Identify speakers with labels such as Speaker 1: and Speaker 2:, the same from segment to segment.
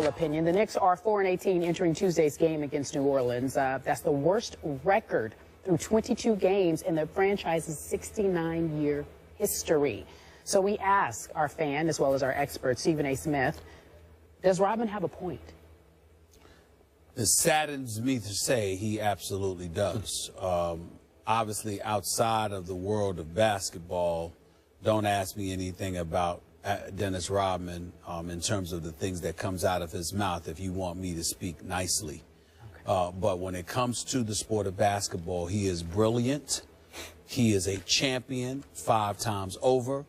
Speaker 1: Opinion. The Knicks are 4-18 entering Tuesday's game against New Orleans. That's the worst record through 22 games in the franchise's 69-year history. So we ask our fan, as well as our expert, Stephen A. Smith, does Rodman have a point?
Speaker 2: It saddens me to say he absolutely does. Obviously, outside of the world of basketball, don't ask me anything about Dennis Rodman in terms of the things that comes out of his mouth if you want me to speak nicely. Okay. But when it comes to the sport of basketball, he is brilliant. He is a champion 5 times over.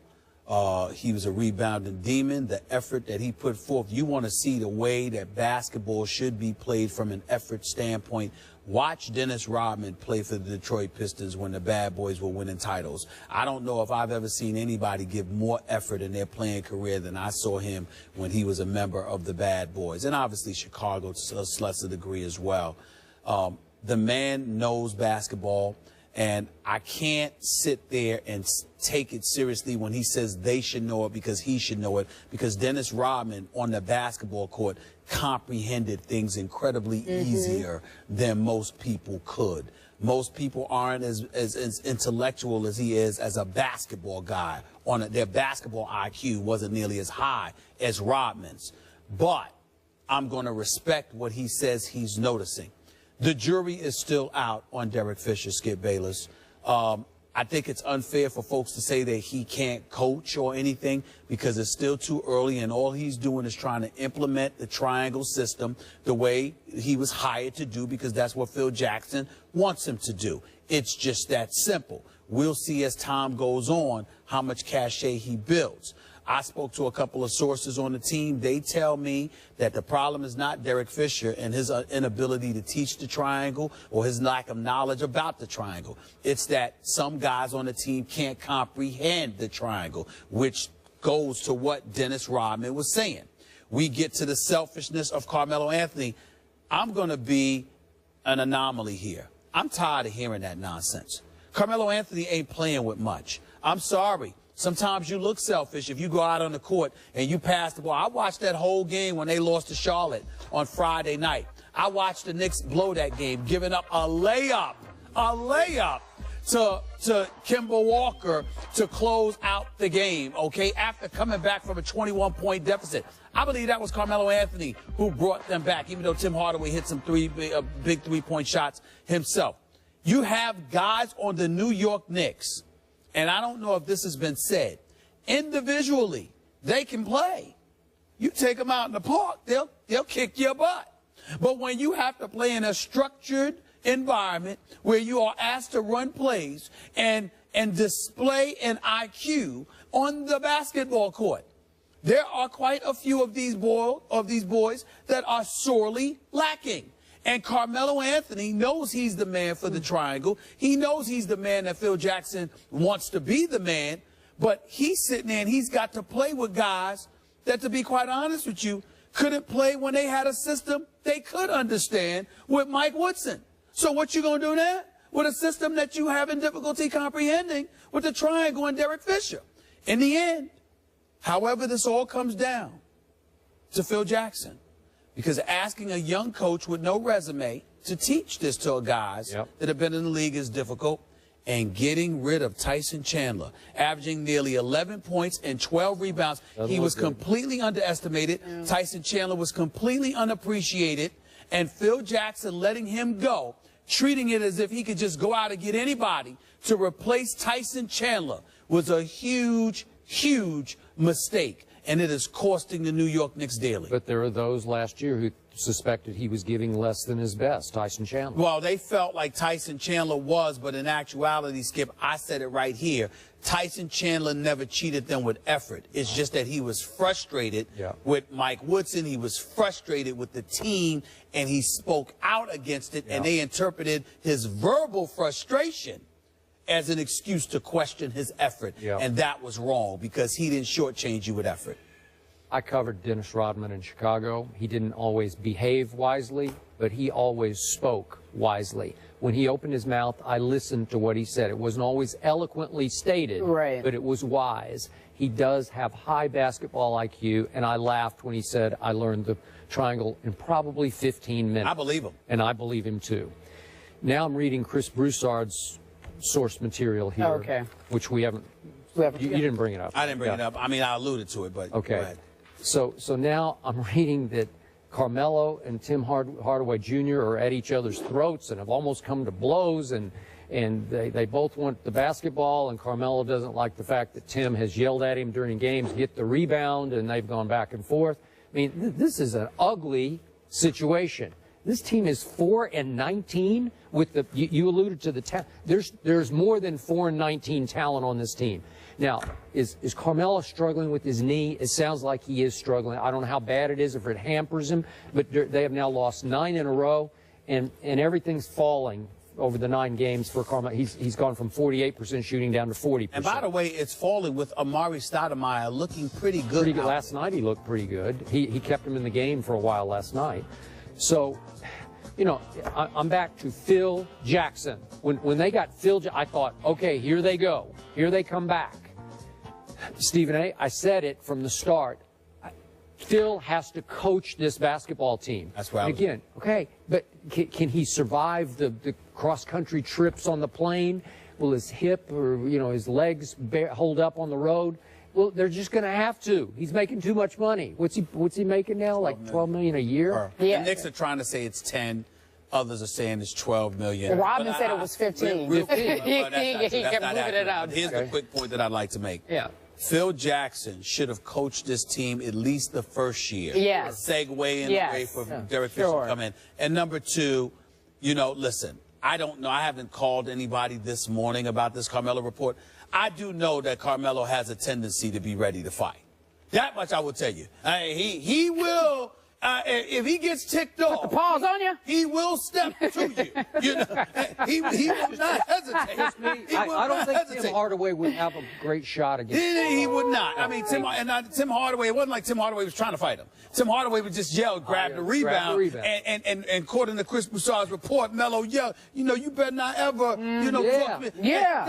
Speaker 2: He was a rebounding demon. The effort that he put forth, you want to see the way that basketball should be played from an effort standpoint. Watch Dennis Rodman play for the Detroit Pistons when the Bad Boys were winning titles. I don't know if I've ever seen anybody give more effort in their playing career than I saw him when he was a member of the Bad Boys. And obviously Chicago to a lesser degree as well. The man knows basketball. And I can't sit there and take it seriously when he says they should know it because he should know it, because Dennis Rodman on the basketball court comprehended things incredibly easier than most people could. Most people aren't as intellectual as he is as a basketball guy. Their basketball IQ wasn't nearly as high as Rodman's. But I'm going to respect what he says he's noticing. The jury is still out on Derek Fisher, Skip Bayless. I think it's unfair for folks to say that he can't coach or anything because it's still too early and all he's doing is trying to implement the triangle system the way he was hired to do because that's what Phil Jackson wants him to do. It's just that simple. We'll see as time goes on how much cachet he builds. I spoke to a couple of sources on the team. They tell me that the problem is not Derek Fisher and his inability to teach the triangle or his lack of knowledge about the triangle. It's that some guys on the team can't comprehend the triangle, which goes to what Dennis Rodman was saying. We get to the selfishness of Carmelo Anthony. I'm going to be an anomaly here. I'm tired of hearing that nonsense. Carmelo Anthony ain't playing with much. I'm sorry. Sometimes you look selfish if you go out on the court and you pass the ball. I watched that whole game when they lost to Charlotte on Friday night. I watched the Knicks blow that game, giving up a layup to Kemba Walker to close out the game, okay, after coming back from a 21-point deficit. I believe that was Carmelo Anthony who brought them back, even though Tim Hardaway hit some big three-point shots himself. You have guys on the New York Knicks, and I don't know if this has been said, individually, they can play. You take them out in the park, they'll kick your butt. But when you have to play in a structured environment where you are asked to run plays and display an IQ on the basketball court, there are quite a few of these boys that are sorely lacking. And Carmelo Anthony knows he's the man for the triangle. He knows he's the man that Phil Jackson wants to be the man. But he's sitting there and he's got to play with guys that, to be quite honest with you, couldn't play when they had a system they could understand with Mike Woodson. So what you going to do now with a system that you having difficulty comprehending with the triangle and Derek Fisher? In the end, however this all comes down to Phil Jackson, because asking a young coach with no resume to teach this to guys that have been in the league is difficult. And getting rid of Tyson Chandler, averaging nearly 11 points and 12 rebounds. He was completely underestimated. Tyson Chandler was completely unappreciated. And Phil Jackson letting him go, treating it as if he could just go out and get anybody to replace Tyson Chandler, was a huge, huge mistake. And it is costing the New York Knicks dearly.
Speaker 3: But there are those last year who suspected he was giving less than his best, Tyson Chandler.
Speaker 2: Well, they felt like Tyson Chandler was, but in actuality, Skip, I said it right here, Tyson Chandler never cheated them with effort. It's just that he was frustrated with Mike Woodson. He was frustrated with the team, and he spoke out against it, and they interpreted his verbal frustration as an excuse to question his effort. And that was wrong because he didn't shortchange you with effort.
Speaker 3: I covered Dennis Rodman in Chicago. He didn't always behave wisely, but he always spoke wisely. When he opened his mouth, I listened to what he said. It wasn't always eloquently stated, but it was wise. He does have high basketball IQ, and I laughed when he said, I learned triangle in probably 15 minutes.
Speaker 2: I believe him.
Speaker 3: And I believe him too. Now I'm reading Chris Broussard's source material here,
Speaker 1: Okay.
Speaker 3: which we haven't. You didn't bring it up.
Speaker 2: I didn't bring it up. I mean, I alluded to it, but
Speaker 3: Okay.
Speaker 2: go ahead.
Speaker 3: So now I'm reading that Carmelo and Tim Hardaway Jr. are at each other's throats and have almost come to blows, and they both want the basketball, and Carmelo doesn't like the fact that Tim has yelled at him during games, get the rebound, and they've gone back and forth. I mean, this is an ugly situation. This team is 4-19 with the, you alluded to the talent. There's more than 4-19 talent on this team. Now, is Carmelo struggling with his knee? It sounds like he is struggling. I don't know how bad it is, if it hampers him, but they have now lost 9 in a row, and everything's falling over the 9 games for Carmelo. He's gone from 48% shooting down to 40%.
Speaker 2: And by the way, it's falling with Amari Stoudemire looking pretty good.
Speaker 3: Pretty good. Last night he looked pretty good. He kept him in the game for a while last night. So, you know, I'm back to Phil Jackson. When they got Phil, I thought, okay, here they go. Here they come back. Stephen A., I said it from the start. Phil has to coach this basketball team.
Speaker 2: That's right.
Speaker 3: Again, okay, but can he survive the cross-country trips on the plane? Will his hip or, you know, his legs hold up on the road? Well, they're just going to have to. He's making too much money. What's he making now? Like $12 million a year?
Speaker 1: Yeah.
Speaker 2: The Knicks are trying to say it's 10. Others are saying it's 12 million.
Speaker 1: Rodman said it was 15.
Speaker 2: Real
Speaker 1: 15.
Speaker 2: quick, but
Speaker 1: He kept
Speaker 2: not
Speaker 1: moving it
Speaker 2: accurate.
Speaker 1: out.
Speaker 2: Here's the quick point that I'd like to make.
Speaker 3: Yeah.
Speaker 2: Phil Jackson should have coached this team at least the first year.
Speaker 1: Yes.
Speaker 2: Segue in
Speaker 1: Yes.
Speaker 2: the way for
Speaker 1: Yeah.
Speaker 2: Derek Fisher
Speaker 1: Sure.
Speaker 2: to come in. And number 2, you know, listen, I don't know. I haven't called anybody this morning about this Carmelo report. I do know that Carmelo has a tendency to be ready to fight. That much I will tell you. He will. If he gets ticked off,
Speaker 1: Put the paws on you.
Speaker 2: he will step to you. You know, he will not hesitate.
Speaker 3: I don't think Tim Hardaway would have a great shot against him.
Speaker 2: He would not. I mean, Tim Hardaway, it wasn't like Tim Hardaway was trying to fight him. Tim Hardaway would just yell, grab the rebound. And according to Chris Broussard's report, Melo yelled, you know, you better not ever, you know, talk to me.
Speaker 1: Yeah.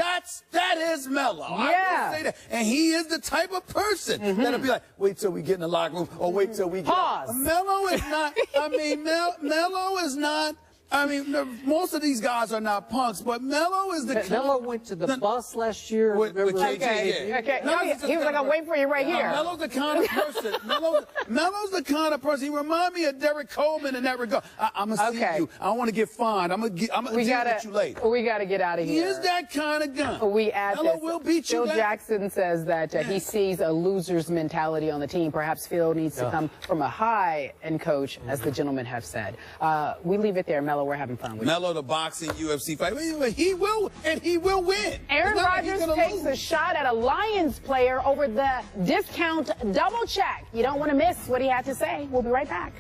Speaker 2: That is Melo. I will say that. And he is the type of person that'll be like, wait till we get in the locker room, or wait till we get.
Speaker 1: Pause.
Speaker 2: Melo is not, I mean, Melo is not, I mean, most of these guys are not punks, but Melo is the
Speaker 3: Melo went to the bus last year.
Speaker 2: with JJ,
Speaker 1: Okay.
Speaker 2: yeah.
Speaker 1: Okay.
Speaker 2: Melo's
Speaker 1: He was like, I'm waiting for you right here.
Speaker 2: Melo's the kind of person. Melo's the kind of person. He reminds me of Derek Coleman in that regard. I'm gonna see you. I don't want to get fined. I'm gonna deal with you later.
Speaker 1: We gotta get out of
Speaker 2: He
Speaker 1: here.
Speaker 2: is that kind of guy.
Speaker 1: We add
Speaker 2: Melo
Speaker 1: this.
Speaker 2: will beat you.
Speaker 1: Phil Jackson says that he sees a loser's mentality on the team. Perhaps Phil needs to come from a high-end coach, as the gentlemen have said. We leave it there. Melo, we're having fun with you.
Speaker 2: Melo, the boxing UFC fight. He will, and he will win.
Speaker 1: Aaron Rodgers takes a shot at a Lions player over the discount double check. You don't want to miss what he had to say. We'll be right back.